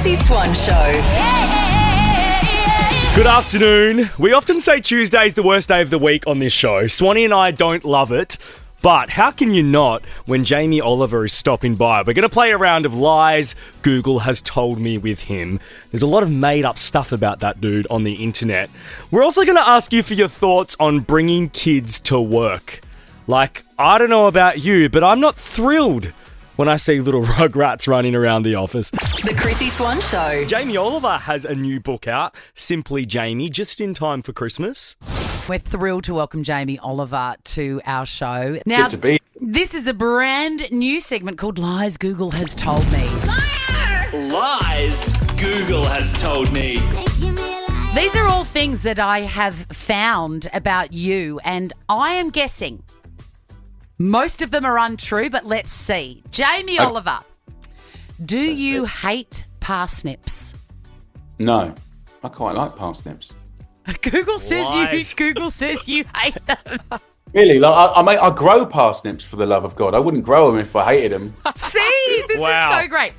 Chrissy Swan Show. Good afternoon. We often say Tuesday's the worst day of the week on this show. Swanee and I don't love it, but how can you not when Jamie Oliver is stopping by? We're going to play a round of lies Google has told me with him. There's a lot of made-up stuff about that dude on the internet. We're also going to ask you for your thoughts on bringing kids to work. Like, I don't know about you, but I'm not thrilled when I see little rugrats running around the office. The Chrissy Swan Show. Jamie Oliver has a new book out, Simply Jamie, just in time for Christmas. We're thrilled to welcome Jamie Oliver to our show. Now, Good to be. This is a brand new segment called Lies Google Has Told Me. Lies Google has told me. These are all things that I have found about you, and I am guessing most of them are untrue, but let's see. Jamie Oliver, do you hate parsnips? No, I quite like parsnips. Google says Lies. you hate them. Really, like I grow parsnips for the love of God. I wouldn't grow them if I hated them. See, this Wow. is so great.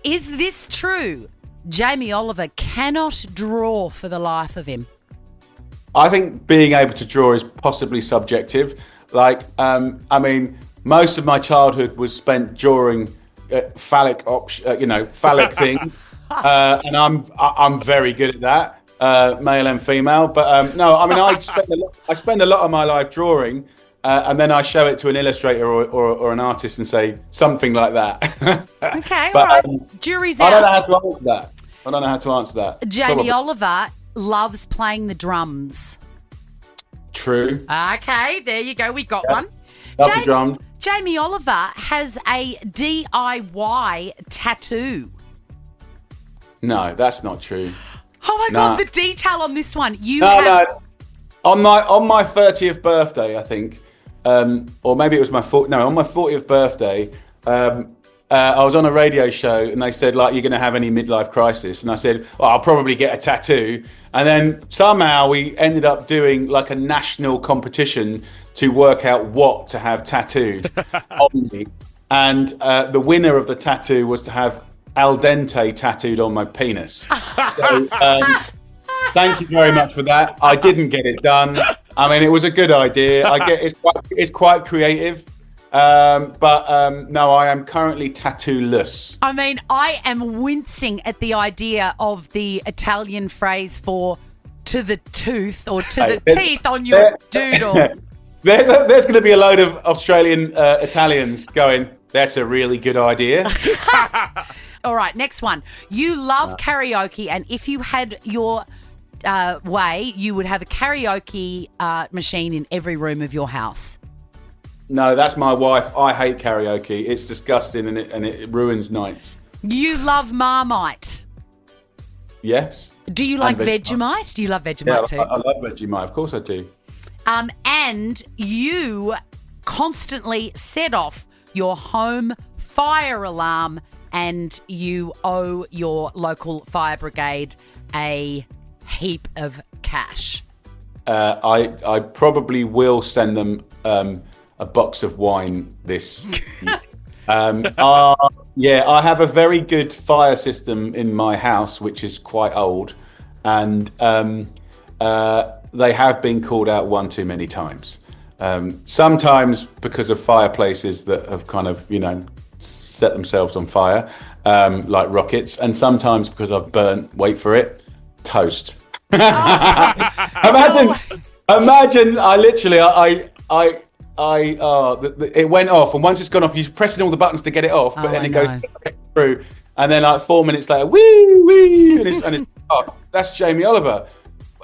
Is this true? Jamie Oliver cannot draw for the life of him. I think being able to draw is possibly subjective. Like, I mean, most of my childhood was spent drawing phallic things, and I'm very good at that, male and female. But no, I mean, I spend a lot of my life drawing, and then I show it to an illustrator or an artist and say something like that. Okay, But, all right. Jury's I don't know out. how to answer that. Jamie Probably. Oliver loves playing the drums. True. Okay, there you go. We got one. Love the drum. Jamie Oliver has a DIY tattoo. No, that's not true. Oh my Nah. God, the detail on this one. No. On my 30th birthday, I think, or maybe it was on my 40th birthday, I was on a radio show and they said, like, you're going to have any midlife crisis? And I said, well, I'll probably get a tattoo. And then somehow we ended up doing like a national competition to work out what to have tattooed on me. And the winner of the tattoo was to have al dente tattooed on my penis. So thank you very much for that. I didn't get it done. I mean, it was a good idea. I get it's quite creative. But no, I am currently tattoo-less. I mean, I am wincing at the idea of the Italian phrase for to the tooth or to the teeth on your doodle. There's going to be a load of Australian Italians going, that's a really good idea. All right, next one. You love karaoke, and if you had your way, you would have a karaoke machine in every room of your house. No, that's my wife. I hate karaoke. It's disgusting and it ruins nights. You love Marmite. Yes. Do you like Vegemite. Vegemite? Do you love Yeah, Vegemite too? I love Vegemite. Of course I do. And you constantly set off your home fire alarm, and you owe your local fire brigade a heap of cash. I probably will send them a box of wine this year. Yeah, I have a very good fire system in my house, which is quite old, and they have been called out one too many times. Sometimes because of fireplaces that have kind of, set themselves on fire, like rockets, and sometimes because I've burnt, wait for it, toast. Imagine, it went off, and once it's gone off, you're pressing all the buttons to get it off, but then it goes through, and then like 4 minutes later, wee, and it's oh, that's Jamie Oliver.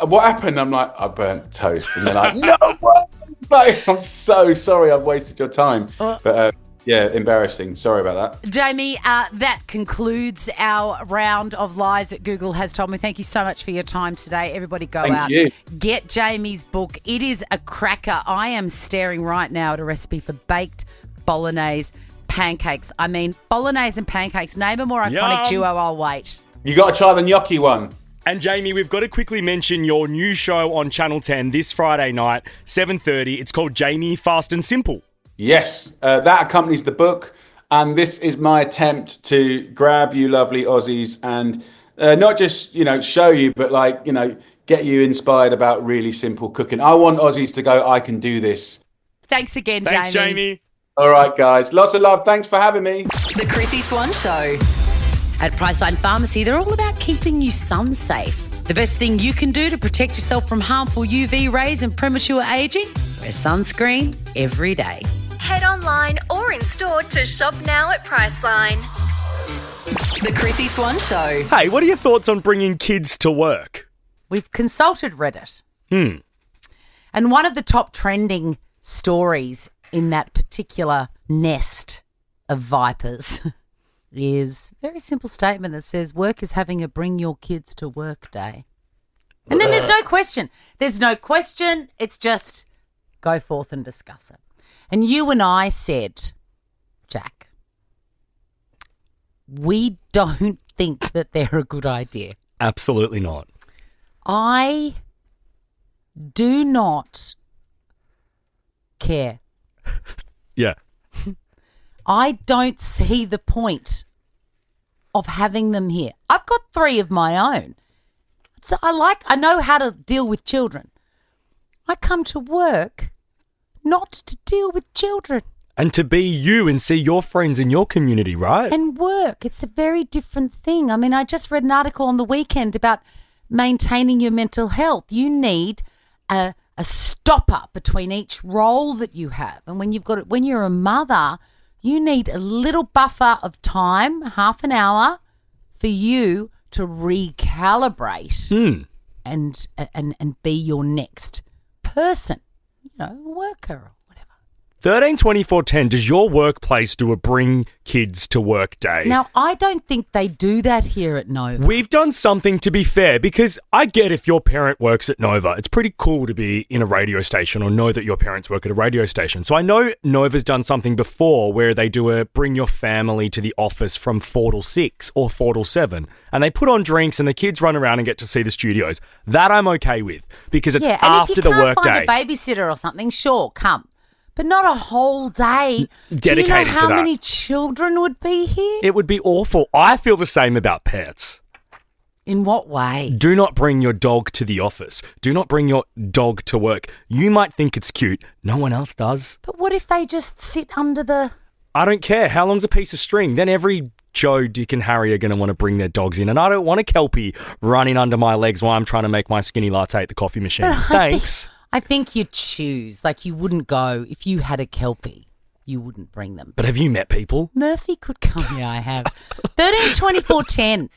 What happened? I'm like, I burnt toast, and they're like, no, what? It's like, I'm so sorry, I've wasted your time, but yeah, embarrassing. Sorry about that. Jamie, that concludes our round of lies that Google has told me. Thank you so much for your time today. Everybody go out. You. Get Jamie's book. It is a cracker. I am staring right now at a recipe for baked bolognese pancakes. I mean, bolognese and pancakes. Name a more iconic Yum. duo. I'll wait. You got to try the gnocchi one. And Jamie, we've got to quickly mention your new show on Channel 10 this Friday night, 7:30. It's called Jamie Fast and Simple. Yes, that accompanies the book. and this is my attempt to grab you lovely Aussies and not just, show you, but get you inspired about really simple cooking. I want Aussies to go, I can do this. Thanks again, Thanks, Jamie. Jamie. All right, guys. Lots of love. Thanks for having me. The Chrissy Swan Show. At Priceline Pharmacy, they're all about keeping you sun safe. The best thing you can do to protect yourself from harmful UV rays and premature aging? Wear sunscreen every day. Head online or in store to shop now at Priceline. The Chrissy Swan Show. Hey, what are your thoughts on bringing kids to work? We've consulted Reddit. And one of the top trending stories in that particular nest of vipers is a very simple statement that says work is having a bring your kids to work day. And then there's no question. There's no question. It's just go forth and discuss it. And you and I said, Jack, we don't think that they're a good idea. Absolutely not. I do not care. Yeah. I don't see the point of having them here. I've got 3 of my own. So I know how to deal with children. I come to work not to deal with children. And to be you and see your friends in your community, right? And work, it's a very different thing. I mean, I just read an article on the weekend about maintaining your mental health. You need a stopper between each role that you have. And when you're a mother, you need a little buffer of time, half an hour, for you to recalibrate and be your next person, worker or whatever. 13 24 10, does your workplace do a bring kids to work day? Now, I don't think they do that here at Nova. We've done something, to be fair, because I get if your parent works at Nova, it's pretty cool to be in a radio station or know that your parents work at a radio station. So I know Nova's done something before where they do a bring your family to the office from 4 till 6 or 4 till 7, and they put on drinks and the kids run around and get to see the studios. That I'm okay with because it's after the work day. If you can't find a babysitter or something, sure, come. But not a whole day. Dedicated Do you know to how that. many children would be here? It would be awful. I feel the same about pets. In what way? Do not bring your dog to the office. Do not bring your dog to work. You might think it's cute. No one else does. But what if they just sit under the... I don't care. How long's a piece of string? Then every Joe, Dick and Harry are going to want to bring their dogs in. And I don't want a Kelpie running under my legs while I'm trying to make my skinny latte at the coffee machine. Thanks. I think you'd choose. Like, you wouldn't go, if you had a Kelpie, you wouldn't bring them. But have you met people? Murphy could come. Yeah, I have. 13 24 10.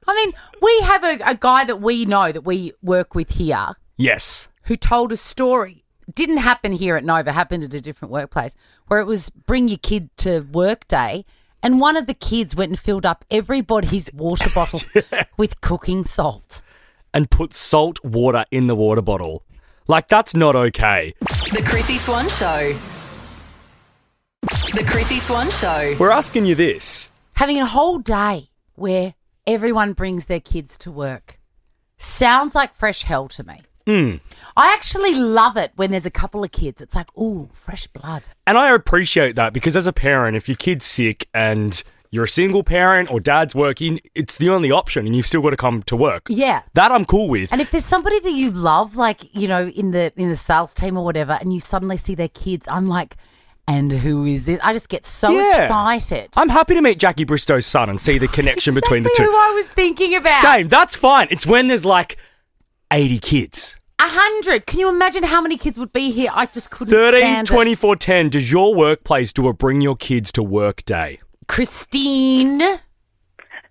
I mean, we have a guy that we know that we work with here. Yes. Who told a story. It didn't happen here at Nova, happened at a different workplace, where it was bring your kid to work day. And one of the kids went and filled up everybody's water bottle with cooking salt. And put salt water in the water bottle. Like, that's not okay. The Chrissy Swan Show. The Chrissy Swan Show. We're asking you this. Having a whole day where everyone brings their kids to work sounds like fresh hell to me. I actually love it when there's a couple of kids. It's like, ooh, fresh blood. And I appreciate that because as a parent, if your kid's sick and you're a single parent or dad's working, it's the only option and you've still got to come to work. Yeah. That I'm cool with. And if there's somebody that you love, like, in the sales team or whatever, and you suddenly see their kids, I'm like, and who is this? I just get so excited. I'm happy to meet Jackie Bristow's son and see the connection between the two. That's who I was thinking about. Same. That's fine. It's when there's like 80 kids. 100. Can you imagine how many kids would be here? I just couldn't 13 stand 24 10. Does your workplace do a bring your kids to work day? Christine?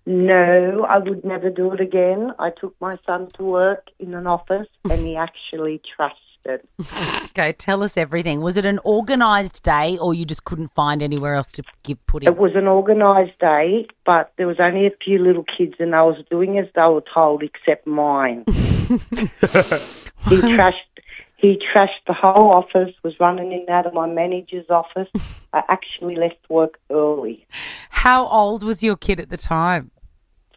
No, I would never do it again. I took my son to work in an office and he actually trashed it. Okay, tell us everything. Was it an organised day or you just couldn't find anywhere else to put in? It was an organised day, but there was only a few little kids and I was doing as they were told except mine. He trashed the whole office, was running in and out of my manager's office. I actually left work early. How old was your kid at the time?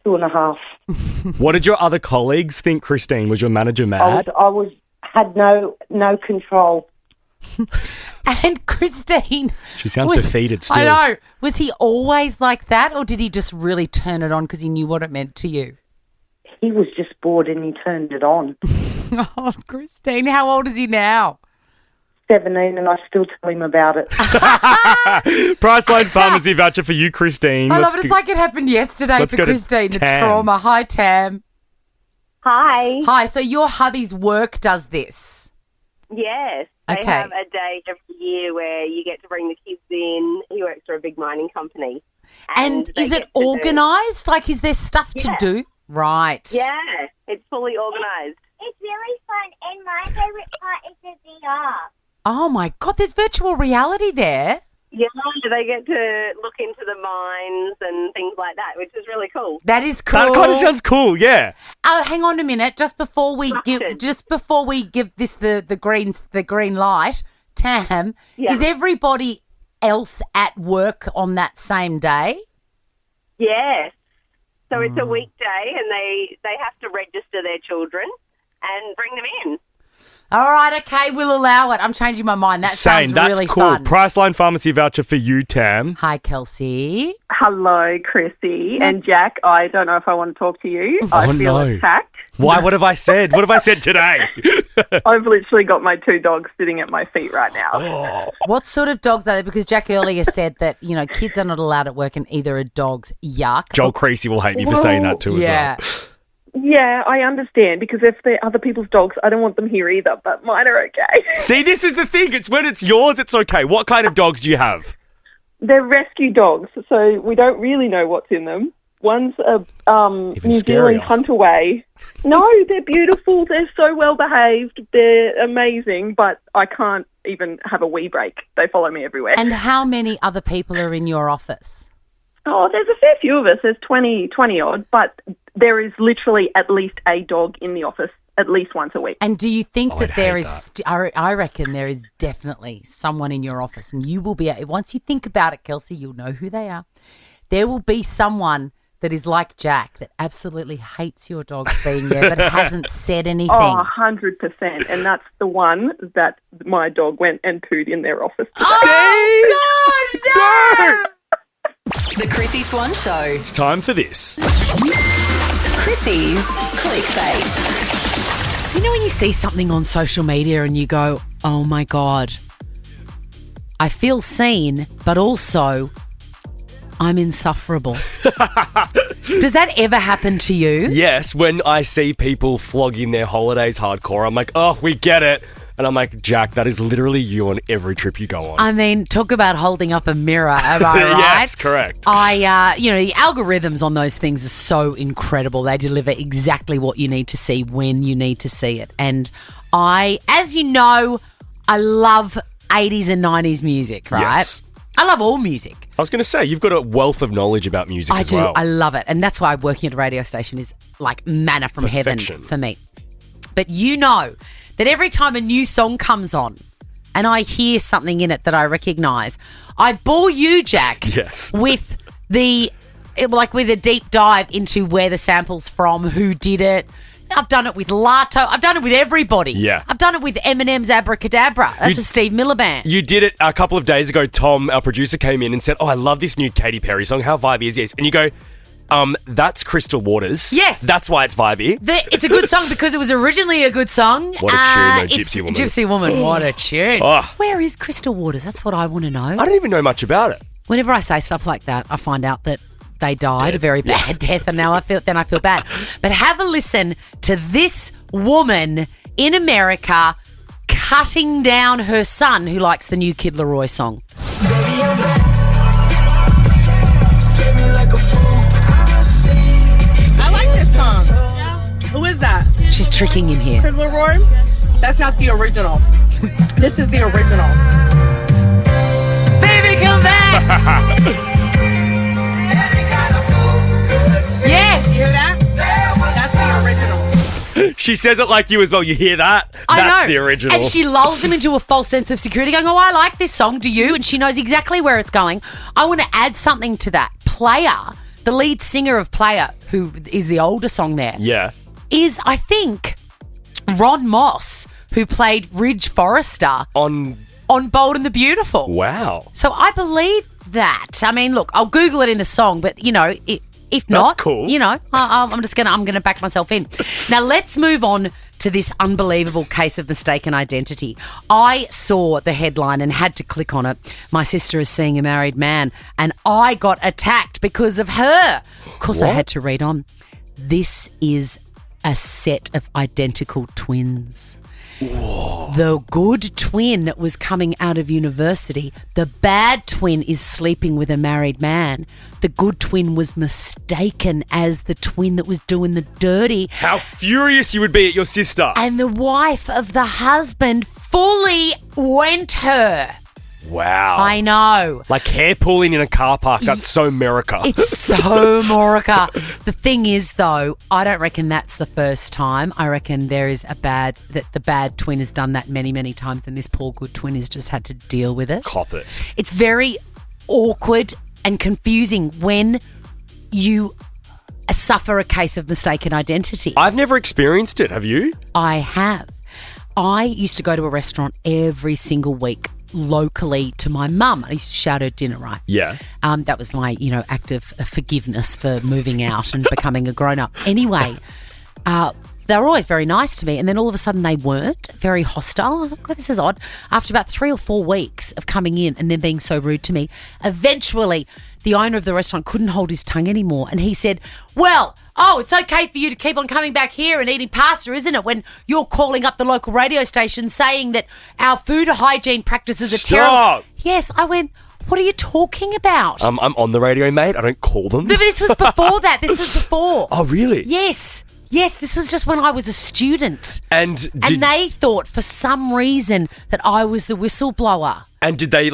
2.5. What did your other colleagues think, Christine? Was your manager mad? I had no control. And Christine. She sounds defeated still. I know. Was he always like that, or did he just really turn it on because he knew what it meant to you? He was just bored and he turned it on. Oh, Christine, how old is he now? 17, and I still tell him about it. Priceline pharmacy voucher for you, Christine. I love it. It's like it happened yesterday for Christine. The trauma. Hi, Tam. Hi. Hi. So your hubby's work does this? Yes. They Okay. have a day every year where you get to bring the kids in. He works for a big mining company. And they is get it to do- organised? Like, is there stuff to Yeah. do? Right. Yeah, it's fully organised. It's really fun, and my favourite part is the VR. Oh, my God. There's virtual reality there. Yeah, they get to look into the mines and things like that, which is really cool. That is cool. That kind of sounds cool, yeah. Oh, hang on a minute. Just before we give this the green light, Tam, Yeah. is everybody else at work on that same day? Yes. So it's a weekday, and they have to register their children and bring them in. All right, okay, we'll allow it. I'm changing my mind. That Same, sounds that's really cool. fun. Priceline pharmacy voucher for you, Tam. Hi, Kelsey. Hello, Chrissy and Jack. I don't know if I want to talk to you. I feel attacked. Why? What have I said? What have I said today? I've literally got my 2 dogs sitting at my feet right now. Oh. What sort of dogs are they? Because Jack earlier said that, kids are not allowed at work and either a dog's yuck. Joel Creasy will hate me for saying that too as well. Yeah, I understand, because if they're other people's dogs, I don't want them here either, but mine are okay. See, this is the thing. It's when it's yours, it's okay. What kind of dogs do you have? They're rescue dogs, so we don't really know what's in them. One's a Even New scarier. Zealand Hunterway. No, they're beautiful. They're so well behaved. They're amazing, but I can't even have a wee break. They follow me everywhere. And how many other people are in your office? Oh, there's a fair few of us. There's 20 odd, but there is literally at least a dog in the office at least once a week. And do you think that I'd there hate is, I reckon there is definitely someone in your office, and you will be, once you think about it, Kelsey, you'll know who they are. There will be someone that is like Jack, that absolutely hates your dog being there, but hasn't said anything. Oh, 100%. And that's the one that my dog went and pooed in their office today. Oh, God, no! The Chrissy Swan Show. It's time for this. Chrissy's clickbait. You know when you see something on social media and you go, oh my God, I feel seen, but also I'm insufferable. Does that ever happen to you? Yes, when I see people flogging their holidays hardcore, I'm like, oh, we get it. And I'm like, Jack, that is literally you on every trip you go on. I mean, talk about holding up a mirror, am I right? Yes, correct. The algorithms on those things are so incredible. They deliver exactly what you need to see when you need to see it. And as you know, I love 80s and 90s music, right? Yes. I love all music. I was going to say, you've got a wealth of knowledge about music as well. I love it. And that's why working at a radio station is like manna from heaven for me. But you know that every time a new song comes on and I hear something in it that I recognise, I bore you, Jack, Yes. with with a deep dive into where the sample's from, who did it. I've done it with Lato. I've done it with everybody. Yeah. I've done it with Eminem's Abracadabra. That's a Steve Miller band. You did it a couple of days ago. Tom, our producer, came in and said, oh, I love this new Katy Perry song. How vibey is this? And you go, that's Crystal Waters. Yes. That's why it's vibey. It's a good song because it was originally a good song. What a tune, though, it's Gypsy Woman. Gypsy Woman, what a tune. Oh. Where is Crystal Waters? That's what I want to know. I don't even know much about it. Whenever I say stuff like that, I find out that they died a very bad death, and now I feel bad. But have a listen to this woman in America cutting down her son who likes the new Kid Laroi song. I like this song. Who is that? She's tricking him here. Kid Laroi? That's not the original. This is the original. Baby, come back! Yes! You hear that? That's the original. She says it like you as well. You hear that? I That's know. the original. And she lulls them into a false sense of security, going, oh, I like this song, do you? And she knows exactly where it's going. I want to add something to that. Player, the lead singer of Player, who is the older song there, Yeah. is, I think, Ron Moss, who played Ridge Forrester. On on Bold and the Beautiful. Wow. So I believe that. I mean, look, I'll Google it in the song, but, if not, cool. I'm going to back myself in. Now, let's move on to this unbelievable case of mistaken identity. I saw the headline and had to click on it. My sister is seeing a married man, and I got attacked because of her. Of course, I had to read on. This is a set of identical twins. Whoa. The good twin was coming out of university. The bad twin is sleeping with a married man. The good twin was mistaken as the twin that was doing the dirty. How furious you would be at your sister. And the wife of the husband fully went her. Wow. I know. Like hair pulling in a car park. That's so America. It's so America. The thing is, though, I don't reckon that's the first time. I reckon there is the bad twin has done that many, many times, and this poor good twin has just had to deal with it. Cop it. It's very awkward and confusing when you suffer a case of mistaken identity. I've never experienced it. Have you? I have. I used to go to a restaurant every single week locally to my mum. I used to shout her dinner, right? Yeah. That was my, act of forgiveness for moving out and becoming a grown-up. Anyway, they were always very nice to me, and then all of a sudden they weren't, very hostile. Oh, God, this is odd. After about 3 or 4 weeks of coming in and then being so rude to me, eventually the owner of the restaurant couldn't hold his tongue anymore, and he said, it's okay for you to keep on coming back here and eating pasta, isn't it, when you're calling up the local radio station saying that our food hygiene practices are terrible. Yes, I went, what are you talking about? I'm on the radio, mate. I don't call them. But this was before that. This was before. Oh, really? Yes, this was just when I was a student. And they thought for some reason that I was the whistleblower. And did they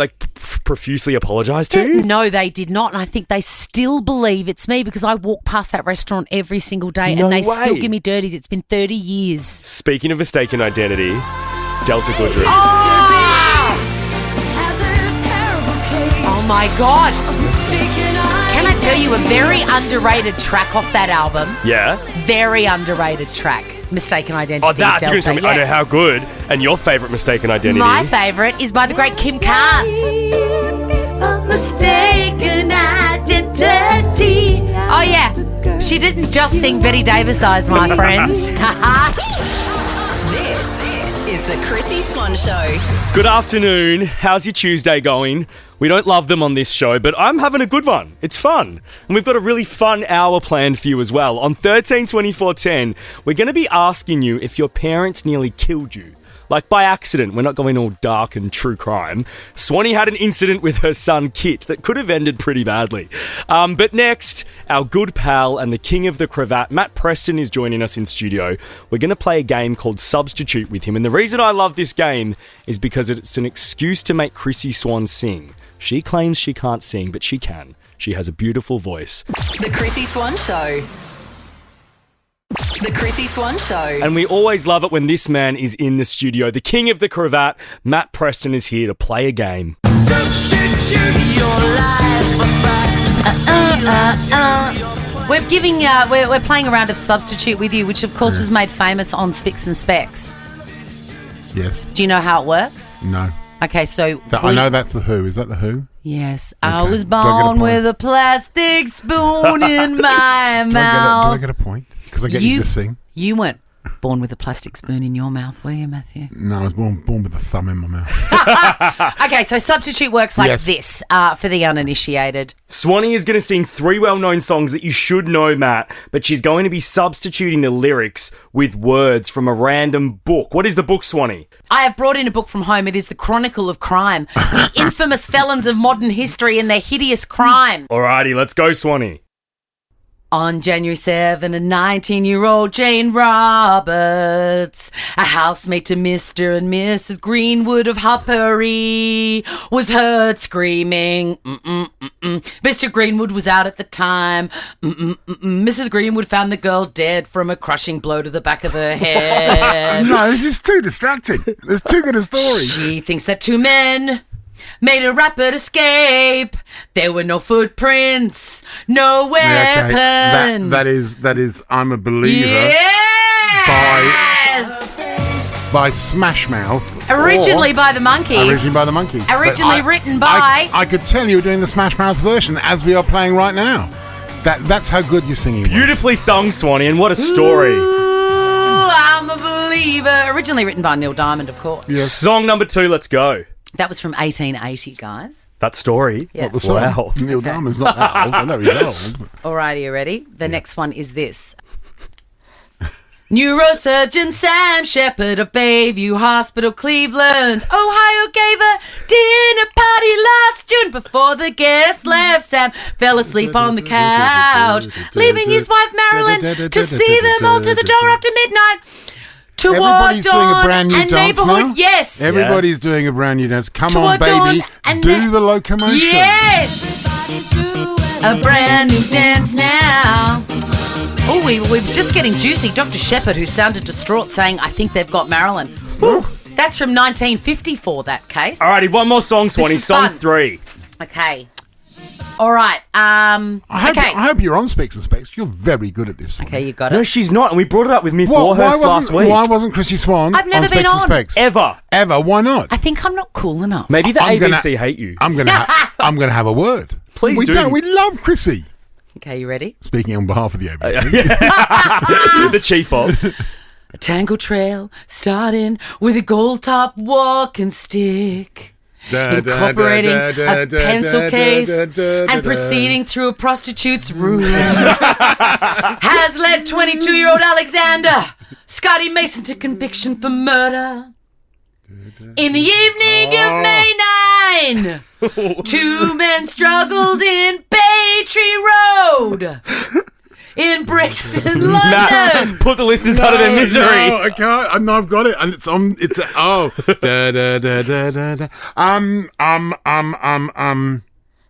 profusely apologise to you? No, they did not. And I think they still believe it's me because I walk past that restaurant every single day and they still give me dirties. It's been 30 years. Speaking of mistaken identity, Delta Goodrich. Oh my God. Can I tell you a very underrated track off that album? Yeah. Very underrated track. Mistaken Identity. Oh, that. You're going to tell me, I know how good. And your favourite Mistaken Identity? My favourite is by the great Kim Carnes. Mistaken Identity. Oh, yeah. She didn't just sing Betty Davis eyes, my friends. This is the Chrissy Swan Show. Good afternoon. How's your Tuesday going? We don't love them on this show, but I'm having a good one. It's fun. And we've got a really fun hour planned for you as well. On 132410, we're going to be asking you if your parents nearly killed you. Like by accident. We're not going all dark and true crime. Swanee had an incident with her son Kit that could have ended pretty badly. But next, our good pal and the king of the cravat, Matt Preston, is joining us in studio. We're going to play a game called Substitute with him. And the reason I love this game is because it's an excuse to make Chrissy Swan sing. She claims she can't sing, but she can. She has a beautiful voice. The Chrissy Swan Show. The Chrissy Swan Show. And we always love it when this man is in the studio. The king of the cravat, Matt Preston, is here to play a game. We're playing a round of Substitute with you, which of course was made famous on Spicks and Specs. Yes. Do you know how it works? No. Okay, so... I know that's The Who. Is that The Who? Yes. Okay. I was born with a plastic spoon in my mouth. Do I get a point? Because I get you to sing. You weren't born with a plastic spoon in your mouth, were you, Matthew? No, I was born with a thumb in my mouth. Okay, so Substitute works like this for the uninitiated. Swanee is going to sing 3 well-known songs that you should know, Matt, but she's going to be substituting the lyrics with words from a random book. What is the book, Swanee? I have brought in a book from home. It is The Chronicle of Crime, the infamous felons of modern history and their hideous crime. Alrighty, let's go, Swanee. On January 7, a 19-year-old Jane Roberts, a housemate to Mr. and Mrs. Greenwood of Huppery, was heard screaming, Mr. Greenwood was out at the time. Mrs. Greenwood found the girl dead from a crushing blow to the back of her head. No, this is too distracting. There's too good a story. She thinks that 2 men made a rapid escape. There were no footprints, no weapons. Okay. That is I'm a Believer. Yes! by Smash Mouth. Originally by the Monkees. Originally by the Monkees. Originally written by... I could tell you were doing the Smash Mouth version as we are playing right now. That's how good your singing was. Beautifully sung, Swanee, and what a story. Ooh, I'm a believer. Originally written by Neil Diamond, of course. Yes. Song number 2, let's go. That was from 1880, guys. That story? Yeah. Not the song. Wow. Neil Diamond's not that old. I know he's old. But... All right, are you ready? The next one is this. Neurosurgeon Sam Shepard of Bayview Hospital, Cleveland, Ohio, gave a dinner party last June. Before the guests left, Sam fell asleep on the couch, leaving his wife Marilyn to see them all to the door after midnight. Everybody's doing a brand new dance now? Yes. Everybody's doing a brund new dance. Come Toward on, baby. dawn and Do the locomotion. Yes. A brand new dance now. Oh, we're just getting juicy. Dr. Shepard, who sounded distraught, saying, I think they've got Marilyn. Ooh, that's from 1954, that case. Alrighty, one more song, Swanee. Song fun. 3. Okay. All right. I hope you're on Specs and Specs. You're very good at this one. Okay, you got it. No, she's not, and we brought it up with me Warhurst last week. Why wasn't Chrissy Swan I've never on been Specs on. and Specs? Ever. Why not? I think I'm not cool enough. Maybe the I'm ABC hate you. I'm gonna have a word. Please we do. Don't. We love Chrissy. Okay, you ready? Speaking on behalf of the ABC. The chief of. A tango trail starting with a gold top walking stick. Incorporating a pencil case and proceeding through a prostitute's rooms has led 22-year-old Alexander Scotty Mason to conviction for murder. In the evening of May 9, 2 men struggled in Bay Tree Road in Brixton, London. Matt, put the listeners out of their misery. No, I can't. No, I've got it, and it's on. It's oh.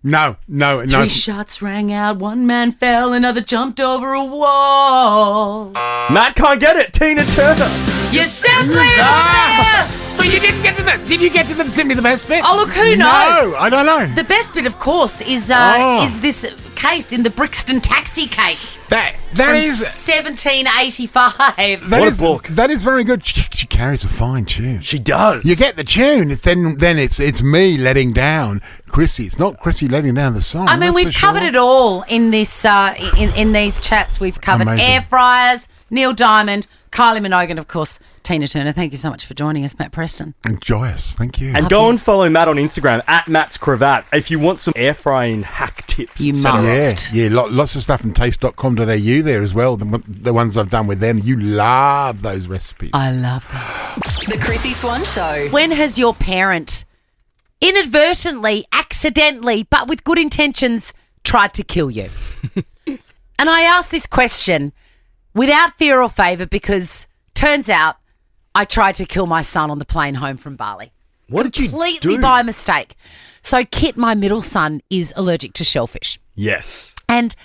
No. 3 shots rang out. 1 man fell. Another jumped over a wall. Matt can't get it. Tina Turner. You simply missed. But you didn't get to the. Did you get to the simply the best bit? Oh, look, who knows? No, I don't know. The best bit, of course, is this case in the Brixton taxi case. That from is 1785. What a book. That is very good. She carries a fine tune. She does. You get the tune. Then it's me letting down Chrissy. It's not Chrissy letting down the song. I mean, we've covered it all in this in these chats. We've covered Amazing. air fryers, Neil Diamond, Kylie Minogue, and of course Tina Turner. Thank you so much for joining us, Matt Preston. Enjoy us. Thank you. And go and follow Matt on Instagram at Matt's Cravat if you want some air frying hack tips. You etc. must. Yeah, lots of stuff from taste.com.au there as well. The ones I've done with them. You love those recipes. I love that. The Chrissy Swan Show. When has your parent inadvertently, accidentally, but with good intentions, tried to kill you? And I ask this question without fear or favour because turns out I tried to kill my son on the plane home from Bali. What did you Completely do? by mistake. So Kit, my middle son, is allergic to shellfish. Yes. And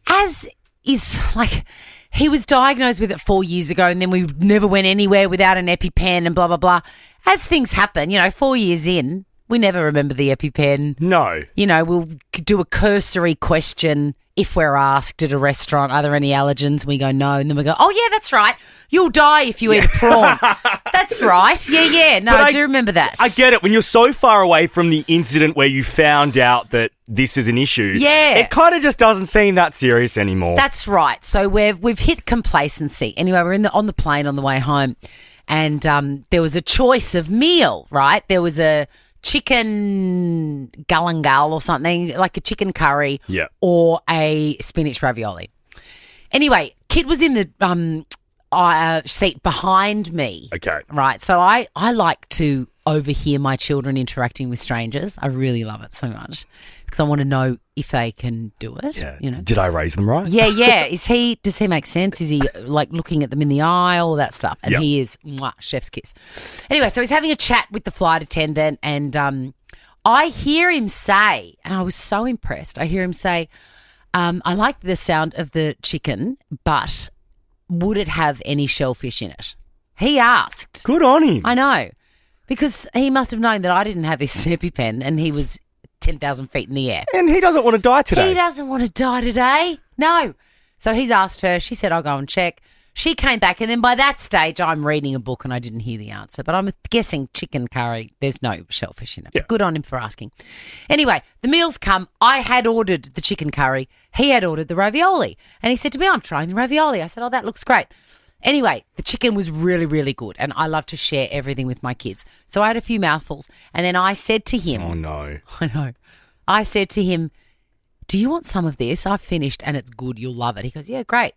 as is like, he was diagnosed with it 4 years ago and then we never went anywhere without an EpiPen and blah, blah, blah. As things happen, 4 years in, we never remember the EpiPen. No. We'll do a cursory question if we're asked at a restaurant, are there any allergens? We go, no. And then we go, oh, yeah, that's right. You'll die if you eat a prawn. That's right. Yeah. No, I do remember that. I get it. When you're so far away from the incident where you found out that this is an issue, Yeah. it kind of just doesn't seem that serious anymore. That's right. So we've hit complacency. Anyway, we're on the plane on the way home and there was a choice of meal, right? There was a chicken galangal or something, like a chicken curry, or a spinach ravioli. Anyway, Kit was in the seat behind me. Okay. Right. So I like to overhear my children interacting with strangers. I really love it so much because I want to know if they can do it. Yeah. Did I raise them right? Yeah. Does he make sense? Is he like looking at them in the eye, all that stuff? And he is chef's kiss. Anyway, so he's having a chat with the flight attendant and I hear him say, and I was so impressed, I hear him say, I like the sound of the chicken, but would it have any shellfish in it? He asked. Good on him. I know. Because he must have known that I didn't have his EpiPen and he was 10,000 feet in the air. And he doesn't want to die today. He doesn't want to die today. No. So he's asked her. She said, I'll go and check. she came back, and then by that stage, I'm reading a book and I didn't hear the answer. But I'm guessing chicken curry, there's no shellfish in it. Yeah. But good on him for asking. Anyway, the meals come. I had ordered the chicken curry. He had ordered the ravioli. And he said to me, I'm trying the ravioli. I said, oh, that looks great. Anyway, the chicken was really, really good, and I love to share everything with my kids. So I had a few mouthfuls, and then I said to him... Oh, no. I know. I said to him, do you want some of this? I've finished, and it's good. You'll love it. He goes, yeah, great.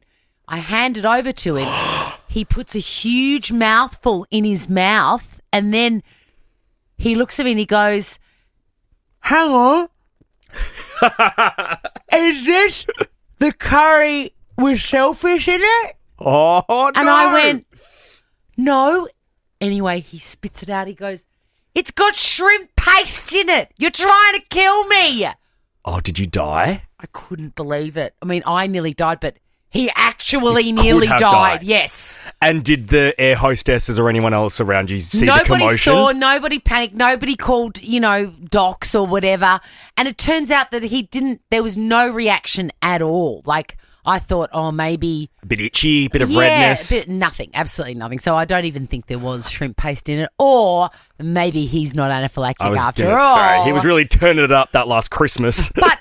I hand it over to him. He puts a huge mouthful in his mouth, and then he looks at me and he goes, hang on. Is this the curry with shellfish in it? Oh, no. And I went, no. Anyway, he spits it out. He goes, it's got shrimp paste in it. You're trying to kill me. Oh, did you die? I couldn't believe it. I mean, I nearly died, but he actually nearly have died. died. Yes. And did the air hostesses or anyone else around you see the Nobody commotion? saw, nobody panicked, nobody called, docs or whatever. And it turns out that there was no reaction at all. Like, I thought, oh, maybe... A bit itchy, bit of redness. Nothing, absolutely nothing. So I don't even think there was shrimp paste in it. Or maybe he's not anaphylactic I was after gonna all. say, he was really turning it up that last Christmas. But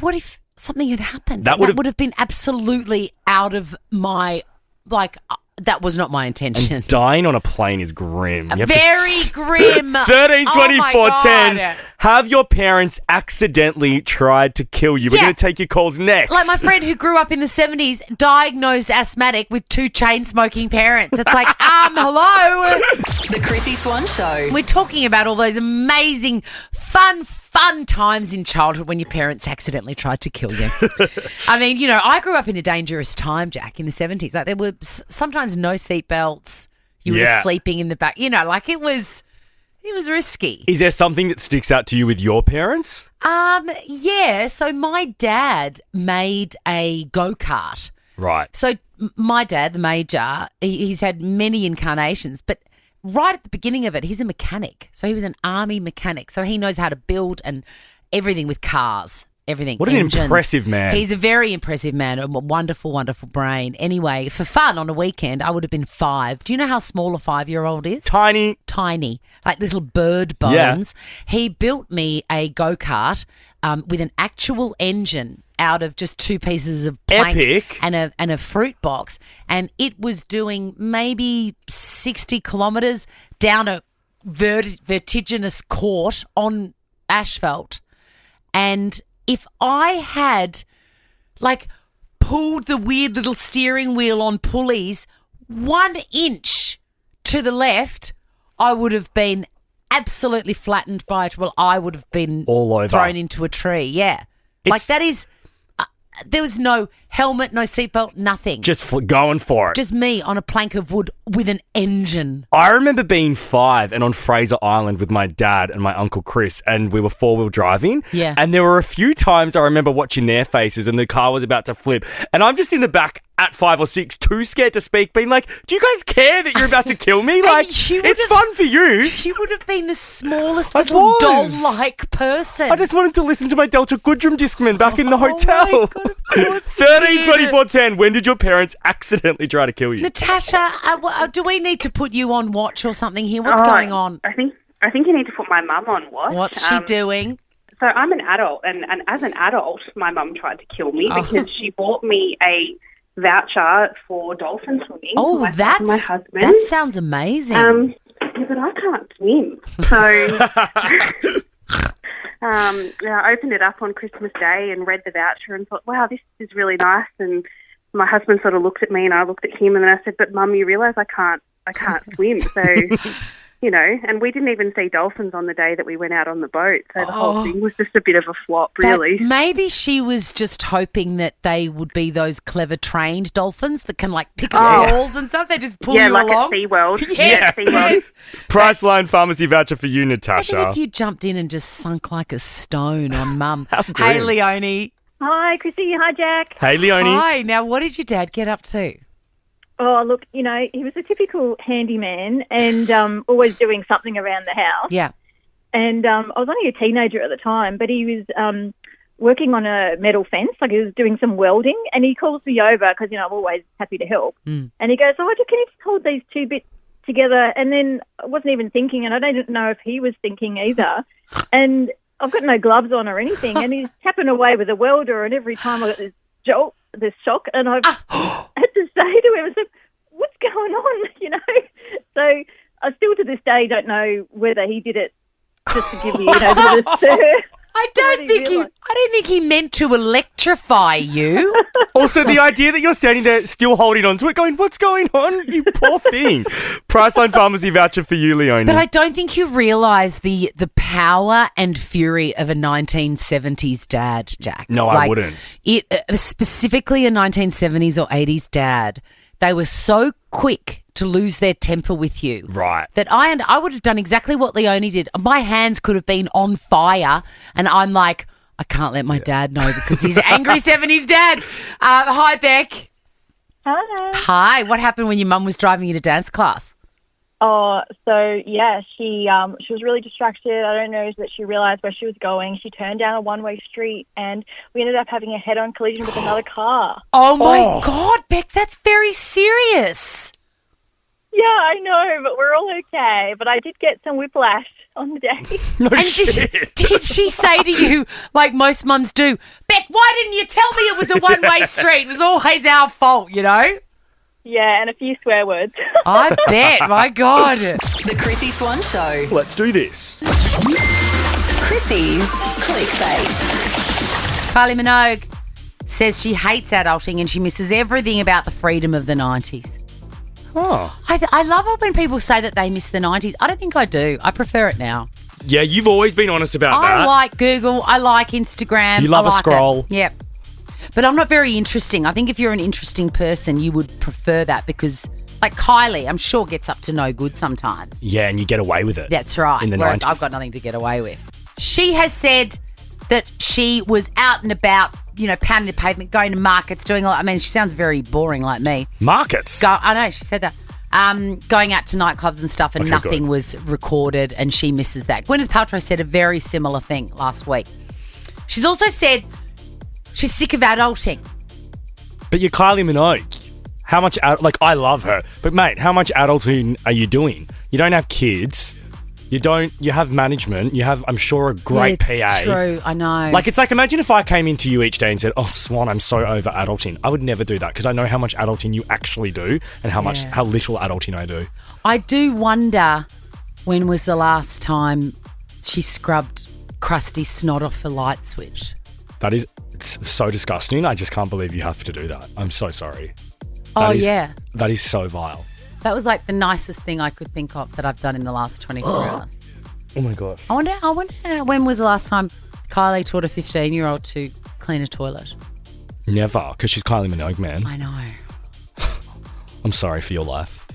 what if something had happened? That would have been absolutely out of my, that was not my intention. And dying on a plane is grim. You have Very grim. 13, 24, 10. God. Have your parents accidentally tried to kill you? We're Yeah. going to take your calls next. Like my friend who grew up in the 70s, diagnosed asthmatic with 2 chain-smoking parents. It's like, hello. The Chrissy Swan Show. We're talking about all those amazing, fun times in childhood when your parents accidentally tried to kill you. I mean, I grew up in a dangerous time, Jack, in the 70s. Like, there were sometimes no seatbelts. You were sleeping in the back. It was risky. Is there something that sticks out to you with your parents? Yeah. So my dad made a go-kart. Right. So my dad, the major, he's had many incarnations, but right at the beginning of it, he's a mechanic. So he was an army mechanic. So he knows how to build and everything with cars, everything. What an engines. impressive man. He's a very impressive man, a wonderful, wonderful brain. Anyway, for fun on a weekend, I would have been 5. Do you know how small a 5-year-old is? Tiny. Like little bird bones. Yeah. He built me a go-kart with an actual engine out of just 2 pieces of plank Epic. and a fruit box, and it was doing maybe 60 kilometres down a vertiginous court on asphalt. And if I had pulled the weird little steering wheel on pulleys 1 inch to the left, I would have been absolutely flattened by it. Well, I would have been all over, thrown into a tree. Yeah. That is... there was no helmet, no seatbelt, nothing. Just going for it. Just me on a plank of wood with an engine. I remember being 5 and on Fraser Island with my dad and my uncle Chris, and we were 4-wheel driving. Yeah. And there were a few times I remember watching their faces and the car was about to flip. And I'm just in the back at 5 or 6, too scared to speak, being like, do you guys care that you're about to kill me? It's fun for you. You would have been the smallest little doll-like person. I just wanted to listen to my Delta Goodrum Discman back in the hotel. Oh, my God, of course 13, 24, 10. When did your parents accidentally try to kill you? Natasha, do we need to put you on watch or something here? What's going on? I think you need to put my mum on watch. What's she doing? So I'm an adult, and as an adult, my mum tried to kill me because she bought me a voucher for dolphin swimming. Oh, my husband. That sounds amazing. Yeah, but I can't swim. So I opened it up on Christmas Day and read the voucher and thought, wow, this is really nice. And my husband sort of looked at me and I looked at him and then I said, but Mum, you realise I can't swim. So, and we didn't even see dolphins on the day that we went out on the boat. So the whole thing was just a bit of a flop, really. But maybe she was just hoping that they would be those clever trained dolphins that can pick up balls and stuff. They just pull you along. Yeah, like at SeaWorld. Yes. SeaWorld. Priceline Pharmacy voucher for you, Natasha. Imagine if you jumped in and just sunk like a stone on Mum. How grim. Hey, Leonie. Hi, Chrissy. Hi, Jack. Hey, Leonie. Hi. Now, what did your dad get up to? Oh, look, he was a typical handyman and always doing something around the house. Yeah. And I was only a teenager at the time, but he was working on a metal fence, like he was doing some welding, and he calls me over because, I'm always happy to help. And he goes, can you just hold these two bits together? And then I wasn't even thinking, and I didn't know if he was thinking either. And I've got no gloves on or anything, and he's tapping away with a welder, and every time I got this jolt, this shock, and I've had to say to him, I said, what's going on, So I still to this day don't know whether he did it just to give me, the stir. I don't think he meant to electrify you. Also, the idea that you're standing there still holding on to it, going, what's going on? You poor thing. Priceline Pharmacy voucher for you, Leonie. But I don't think you realise the power and fury of a 1970s dad, Jack. No, I wouldn't. Specifically a 1970s or 80s dad. They were so quick to lose their temper with you. Right. That I would have done exactly what Leonie did. My hands could have been on fire, and I'm like, I can't let my dad know because he's angry 70s dad. Hi, Beck. Hello. Hi. What happened when your mum was driving you to dance class? Oh, so yeah, she was really distracted. I don't know that she realised where she was going. She turned down a one-way street, and we ended up having a head-on collision with another car. Oh my God, Beck, that's very serious. Yeah, I know, but we're all okay. But I did get some whiplash on the day. No and shit. Did she say to you, like most mums do, Beck, why didn't you tell me it was a one-way street? It was always our fault, Yeah, and a few swear words. I bet. My God. The Chrissy Swan Show. Let's do this. Chrissy's Clickbait. Kylie Minogue says she hates adulting and she misses everything about the freedom of the 90s. Oh. I love it when people say that they miss the 90s. I don't think I do. I prefer it now. Yeah, you've always been honest about that. I like Google. I like Instagram. You love I like a scroll. It. Yep. But I'm not very interesting. I think if you're an interesting person, you would prefer that because, like Kylie, I'm sure gets up to no good sometimes. Yeah, and you get away with it. That's right. In the Whereas 90s. I've got nothing to get away with. She has said that she was out and about, pounding the pavement, going to markets, doing all. I mean, she sounds very boring like me. Markets? I know, she said that. Going out to nightclubs and stuff, and Okay, nothing good. was recorded, and she misses that. Gwyneth Paltrow said a very similar thing last week. She's also said she's sick of adulting. But you're Kylie Minogue. How much, I love her. But mate, how much adulting are you doing? You don't have kids. You have management. You have, I'm sure, a great PA. It's true, I know. It's like, imagine if I came into you each day and said, oh, Swan, I'm so over adulting. I would never do that because I know how much adulting you actually do and how little adulting I do. I do wonder when was the last time she scrubbed crusty snot off the light switch. It's so disgusting. I just can't believe you have to do that. I'm so sorry. Yeah. That is so vile. That was like the nicest thing I could think of that I've done in the last 24 hours. Oh my God. I wonder when was the last time Kylie taught a 15-year-old to clean a toilet? Never, because she's Kylie Minogue, man. I know. I'm sorry for your life.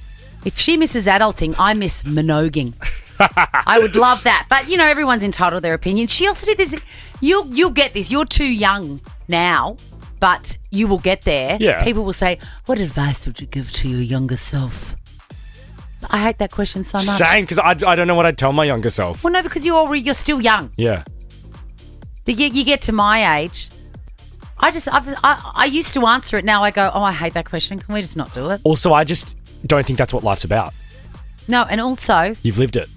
If she misses adulting, I miss Minoguing. I would love that. But, everyone's entitled to their opinion. She also did this. You'll get this. You're too young now, but you will get there. Yeah. People will say, what advice would you give to your younger self? I hate that question so much. Same, because I don't know what I'd tell my younger self. Well, no, because you're still young. Yeah. You get to my age. I used to answer it. Now I go, I hate that question. Can we just not do it? Also, I just don't think that's what life's about. No, and also... You've lived it.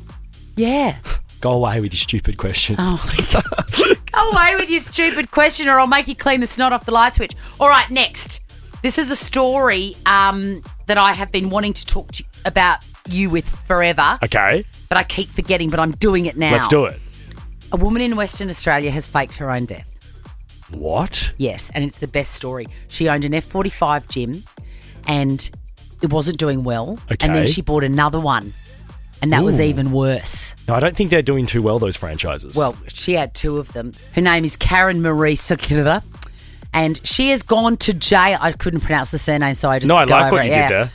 Yeah. Go away with your stupid question. Oh, my God. Go away with your stupid question or I'll make you clean the snot off the light switch. All right, next. This is a story that I have been wanting to talk to you about with forever. Okay. But I keep forgetting, but I'm doing it now. Let's do it. A woman in Western Australia has faked her own death. What? Yes, and it's the best story. She owned an F45 gym and it wasn't doing well. Okay. And then she bought another one and that was even worse. No, I don't think they're doing too well, those franchises. Well, she had two of them. Her name is Karen Marie Sakura, and she has gone to jail. I couldn't pronounce the surname, so I just No, I go like over what it. you did there.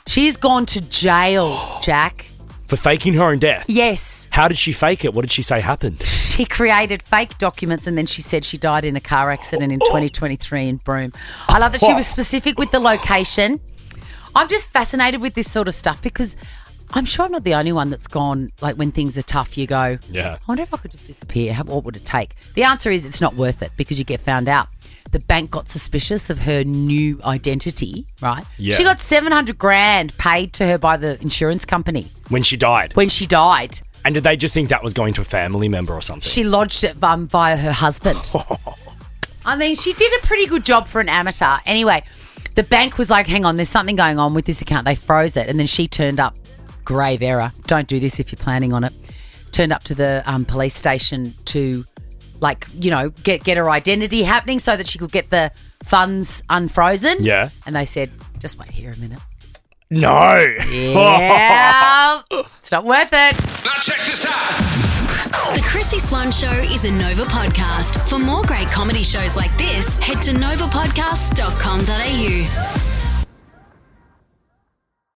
She's gone to jail, Jack. For faking her own death? Yes. How did she fake it? What did she say happened? She created fake documents and then she said she died in a car accident in 2023 in Broome. I love that she was specific with the location. I'm just fascinated with this sort of stuff because I'm sure I'm not the only one that's gone, like when things are tough, you go, Yeah. I wonder if I could just disappear. What would it take? The answer is it's not worth it because you get found out. The bank got suspicious of her new identity, right? Yeah. She got $700,000 paid to her by the insurance company. When she died. And did they just think that was going to a family member or something? She lodged it via her husband. I mean, she did a pretty good job for an amateur. Anyway, the bank was like, hang on, there's something going on with this account. They froze it. And then she turned up. Grave error. Don't do this if you're planning on it. Turned up to the police station to, like, you know, get her identity happening so that she could get the funds unfrozen. Yeah. And they said, just wait here a minute. No. Yeah. It's not worth it. Now check this out. The Chrissy Swan Show is a Nova podcast. For more great comedy shows like this, head to novapodcast.com.au.